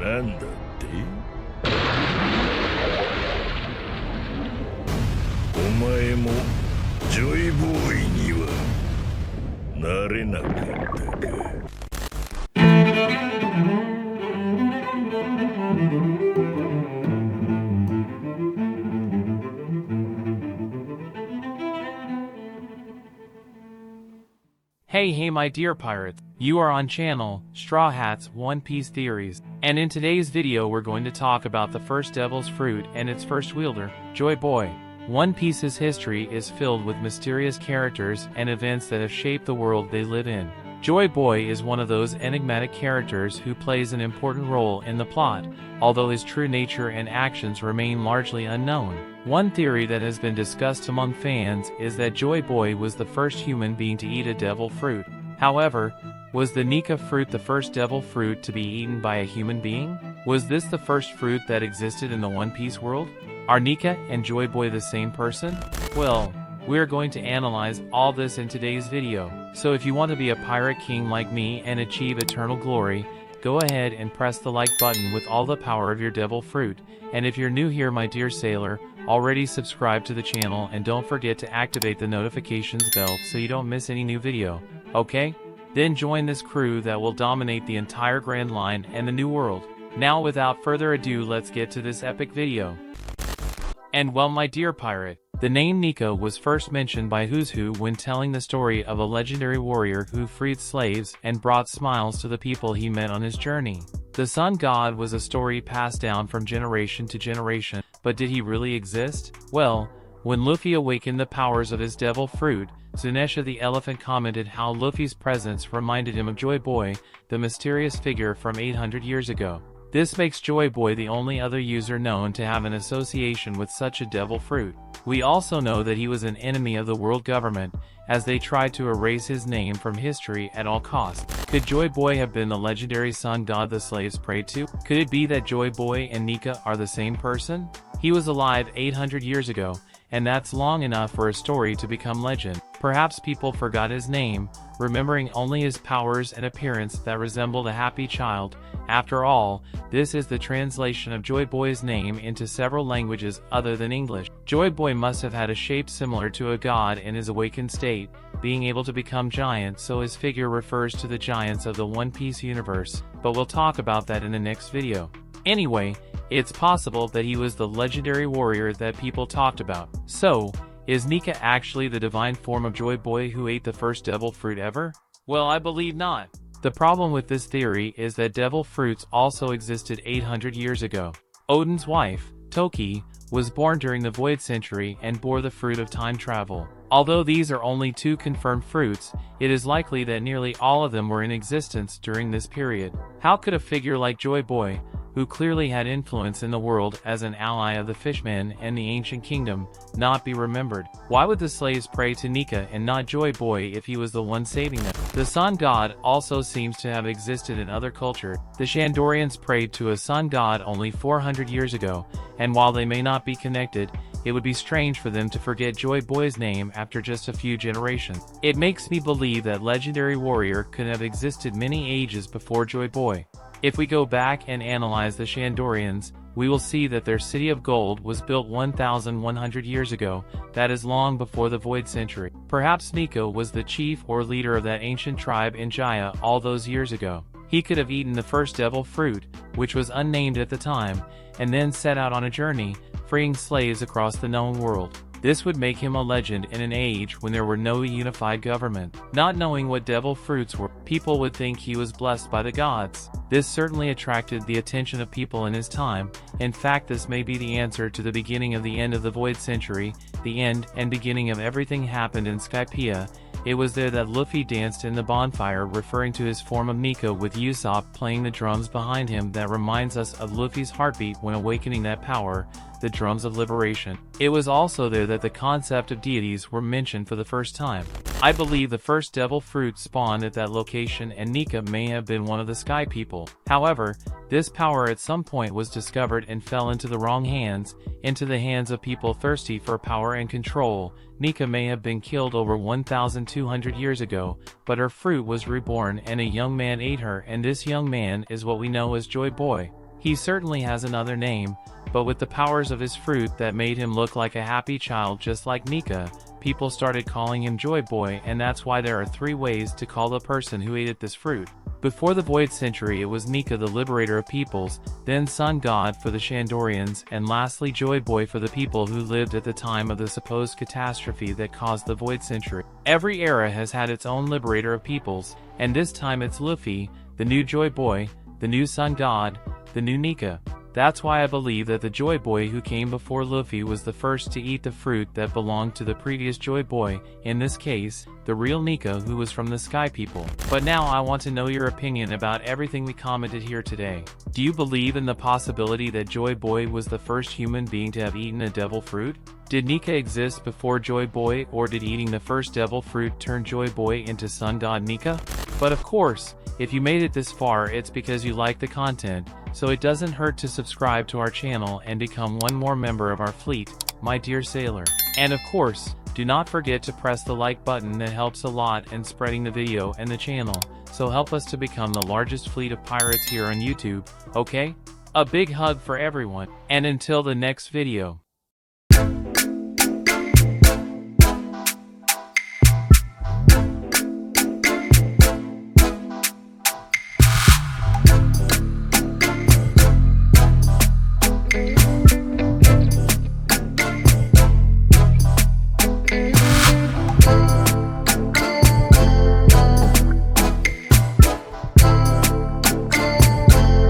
なんだってお前もジョイボーイにはなれなかったか。Hey my dear pirates, you are on channel Straw Hats One Piece Theories, and in today's video we're going to talk about the first Devil's Fruit and its first wielder, Joy Boy. One Piece's history is filled with mysterious characters and events that have shaped the world they live in. Joy Boy is one of those enigmatic characters who plays an important role in the plot, although his true nature and actions remain largely unknown. One theory that has been discussed among fans is that Joy Boy was the first human being to eat a devil fruit. However, was the Nika fruit the first devil fruit to be eaten by a human being? Was this the first fruit that existed in the One Piece world? Are Nika and Joy Boy the same person? Well, we're going to analyze all this in today's video, so if you want to be a pirate king like me and achieve eternal glory, go ahead and press the like button with all the power of your devil fruit, and if you're new here my dear sailor, already subscribe to the channel and don't forget to activate the notifications bell so you don't miss any new video, okay? Then join this crew that will dominate the entire Grand Line and the New World. Now without further ado let's get to this epic video. And well my dear pirate, the name Nika was first mentioned by Who's Who when telling the story of a legendary warrior who freed slaves and brought smiles to the people he met on his journey. The sun god was a story passed down from generation to generation, but did he really exist? Well, when Luffy awakened the powers of his devil fruit, Zunisha the elephant commented how Luffy's presence reminded him of Joy Boy, the mysterious figure from 800 years ago. This makes Joy Boy the only other user known to have an association with such a devil fruit. We also know that he was an enemy of the world government, as they tried to erase his name from history at all costs. Could Joy Boy have been the legendary sun god the slaves prayed to? Could it be that Joy Boy and Nika are the same person? He was alive 800 years ago, and that's long enough for a story to become legend. Perhaps people forgot his name, remembering only his powers and appearance that resembled a happy child. After all, this is the translation of Joy Boy's name into several languages other than English. Joy Boy must have had a shape similar to a god in his awakened state, being able to become giant, so his figure refers to the giants of the One Piece universe, but we'll talk about that in the next video. Anyway, it's possible that he was the legendary warrior that people talked about. So, is Nika actually the divine form of Joy Boy who ate the first devil fruit ever? Well, I believe not. The problem with this theory is that devil fruits also existed 800 years ago. Odin's wife, Toki, was born during the Void Century and bore the fruit of time travel. Although these are only two confirmed fruits, it is likely that nearly all of them were in existence during this period. How could a figure like Joy Boy, who clearly had influence in the world as an ally of the Fishmen and the Ancient Kingdom, not be remembered? Why would the slaves pray to Nika and not Joy Boy if he was the one saving them? The sun god also seems to have existed in other cultures. The Shandorians prayed to a sun god only 400 years ago, and while they may not be connected, it would be strange for them to forget Joy Boy's name after just a few generations. It makes me believe that legendary warrior could have existed many ages before Joy Boy. If we go back and analyze the Shandorians, we will see that their city of gold was built 1,100 years ago, that is long before the Void Century. Perhaps Nika was the chief or leader of that ancient tribe in Jaya all those years ago. He could have eaten the first devil fruit, which was unnamed at the time, and then set out on a journey, freeing slaves across the known world. This would make him a legend in an age when there were no unified government. Not knowing what devil fruits were, people would think he was blessed by the gods. This certainly attracted the attention of people in his time. In fact, this may be the answer to the beginning of the end of the Void Century. The end and beginning of everything happened in Skypiea. It was there that Luffy danced in the bonfire, referring to his form of Nika, with Usopp playing the drums behind him. That reminds us of Luffy's heartbeat when awakening that power, the drums of liberation. It was also there that the concept of deities were mentioned for the first time. I believe the first devil fruit spawned at that location, and Nika may have been one of the Sky People. However, this power at some point was discovered and fell into the wrong hands, into the hands of people thirsty for power and control. Nika may have been killed over 1,200 years ago, but her fruit was reborn and a young man ate her, and this young man is what we know as Joy Boy. He certainly has another name, but with the powers of his fruit that made him look like a happy child just like Nika, people started calling him Joy Boy, and that's why there are 3 ways to call the person who ate this fruit. Before the Void Century, it was Nika, the liberator of peoples, then Sun God for the Shandorians, and lastly Joy Boy for the people who lived at the time of the supposed catastrophe that caused the Void Century. Every era has had its own liberator of peoples, and this time it's Luffy, the new Joy Boy, the new Sun God, the new Nika. That's why I believe that the Joy Boy who came before Luffy was the first to eat the fruit that belonged to the previous Joy Boy, in this case, the real Nika who was from the Sky People. But now I want to know your opinion about everything we commented here today. Do you believe in the possibility that Joy Boy was the first human being to have eaten a devil fruit? Did Nika exist before Joy Boy, or did eating the first devil fruit turn Joy Boy into Sun God Nika? But of course, if you made it this far, it's because you like the content, so it doesn't hurt to subscribe to our channel and become one more member of our fleet, my dear sailor. And of course, do not forget to press the like button, that helps a lot in spreading the video and the channel, so help us to become the largest fleet of pirates here on YouTube, okay? A big hug for everyone, and until the next video.